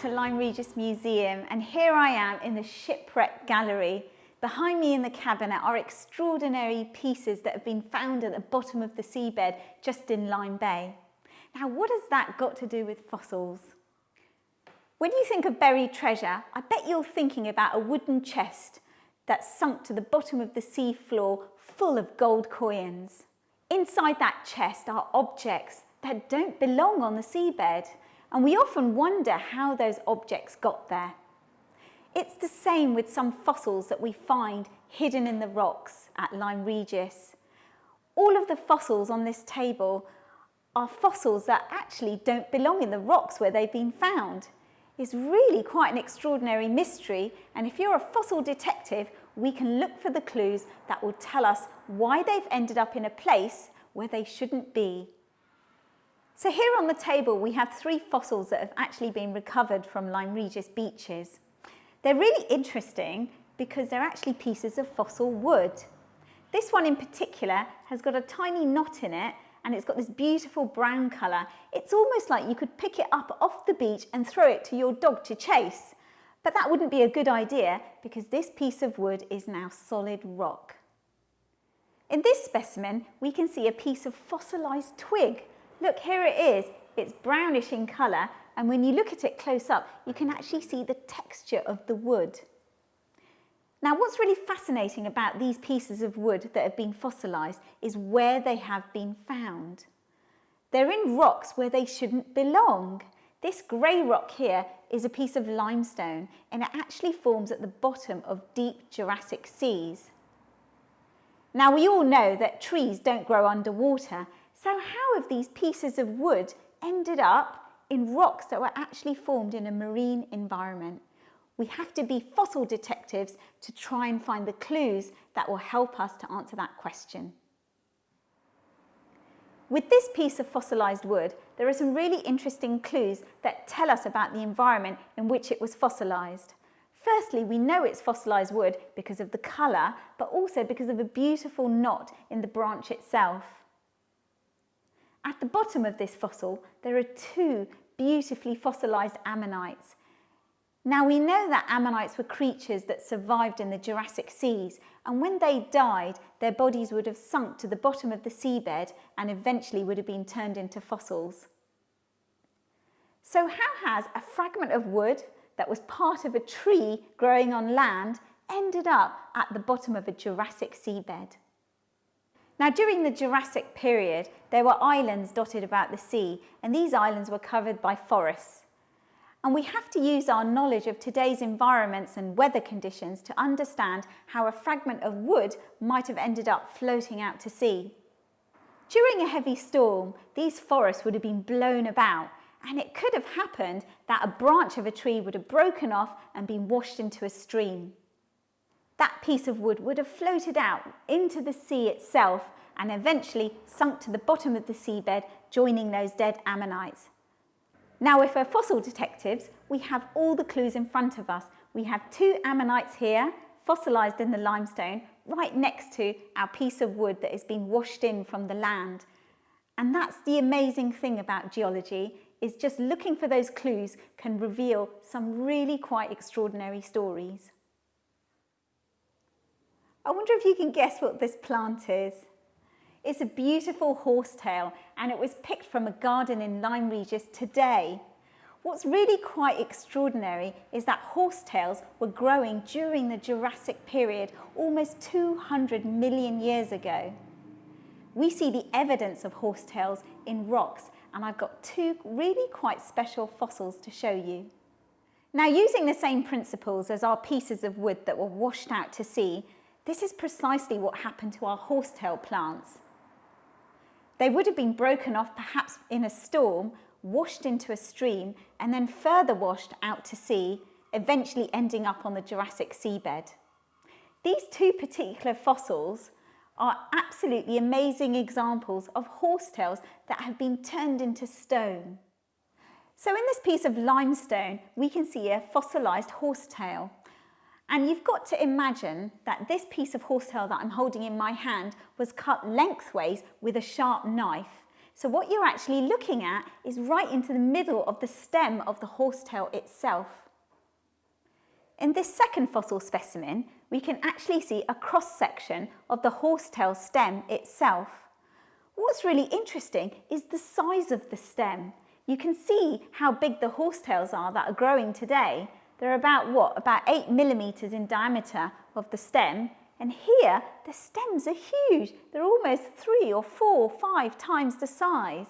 to Lyme Regis Museum, and here I am in the Shipwreck Gallery. Behind me in the cabinet are extraordinary pieces that have been found at the bottom of the seabed just in Lyme Bay. Now, what has that got to do with fossils? When you think of buried treasure, I bet you're thinking about a wooden chest that's sunk to the bottom of the sea floor full of gold coins. Inside that chest are objects that don't belong on the seabed, and we often wonder how those objects got there. It's the same with some fossils that we find hidden in the rocks at Lyme Regis. All of the fossils on this table are fossils that actually don't belong in the rocks where they've been found. It's really quite an extraordinary mystery, and if you're a fossil detective, we can look for the clues that will tell us why they've ended up in a place where they shouldn't be. So here on the table we have 3 fossils that have actually been recovered from Lyme Regis beaches. They're really interesting because they're actually pieces of fossil wood. This one in particular has got a tiny knot in it, and it's got this beautiful brown colour. It's almost like you could pick it up off the beach and throw it to your dog to chase. But that wouldn't be a good idea because this piece of wood is now solid rock. In this specimen, we can see a piece of fossilised twig. Look, here it is. It's brownish in colour, and when you look at it close up, you can actually see the texture of the wood. Now, what's really fascinating about these pieces of wood that have been fossilised is where they have been found. They're in rocks where they shouldn't belong. This grey rock here is a piece of limestone, and it actually forms at the bottom of deep Jurassic seas. Now, we all know that trees don't grow underwater, so how have these pieces of wood ended up in rocks that were actually formed in a marine environment? We have to be fossil detectives to try and find the clues that will help us to answer that question. With this piece of fossilised wood, there are some really interesting clues that tell us about the environment in which it was fossilised. Firstly, we know it's fossilised wood because of the colour, but also because of a beautiful knot in the branch itself. At the bottom of this fossil, there are 2 beautifully fossilised ammonites. Now, we know that ammonites were creatures that survived in the Jurassic seas, and when they died, their bodies would have sunk to the bottom of the seabed and eventually would have been turned into fossils. So how has a fragment of wood that was part of a tree growing on land ended up at the bottom of a Jurassic seabed? Now, during the Jurassic period, there were islands dotted about the sea, and these islands were covered by forests. And we have to use our knowledge of today's environments and weather conditions to understand how a fragment of wood might have ended up floating out to sea. During a heavy storm, these forests would have been blown about, and it could have happened that a branch of a tree would have broken off and been washed into a stream. That piece of wood would have floated out into the sea itself and eventually sunk to the bottom of the seabed, joining those dead ammonites. Now, if we're fossil detectives, we have all the clues in front of us. We have 2 ammonites here, fossilised in the limestone, right next to our piece of wood that has been washed in from the land. And that's the amazing thing about geology, is just looking for those clues can reveal some really quite extraordinary stories. I wonder if you can guess what this plant is. It's a beautiful horsetail, and it was picked from a garden in Lyme Regis today. What's really quite extraordinary is that horsetails were growing during the Jurassic period almost 200 million years ago. We see the evidence of horsetails in rocks, and I've got 2 really quite special fossils to show you. Now, using the same principles as our pieces of wood that were washed out to sea, this is precisely what happened to our horsetail plants. They would have been broken off perhaps in a storm, washed into a stream, and then further washed out to sea, eventually ending up on the Jurassic seabed. These 2 particular fossils are absolutely amazing examples of horsetails that have been turned into stone. So in this piece of limestone, we can see a fossilised horsetail. And you've got to imagine that this piece of horsetail that I'm holding in my hand was cut lengthways with a sharp knife. So what you're actually looking at is right into the middle of the stem of the horsetail itself. In this second fossil specimen, we can actually see a cross-section of the horsetail stem itself. What's really interesting is the size of the stem. You can see how big the horsetails are that are growing today. They're about 8 millimeters in diameter of the stem. And here, the stems are huge. They're almost 3 or 4 or 5 times the size.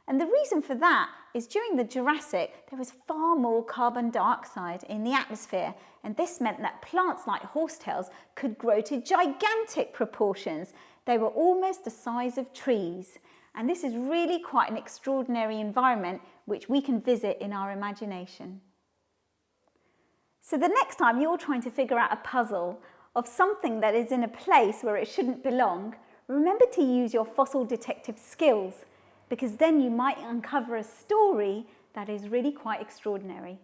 And the reason for that is during the Jurassic, there was far more carbon dioxide in the atmosphere. And this meant that plants like horsetails could grow to gigantic proportions. They were almost the size of trees. And this is really quite an extraordinary environment which we can visit in our imagination. So the next time you're trying to figure out a puzzle of something that is in a place where it shouldn't belong, remember to use your fossil detective skills, because then you might uncover a story that is really quite extraordinary.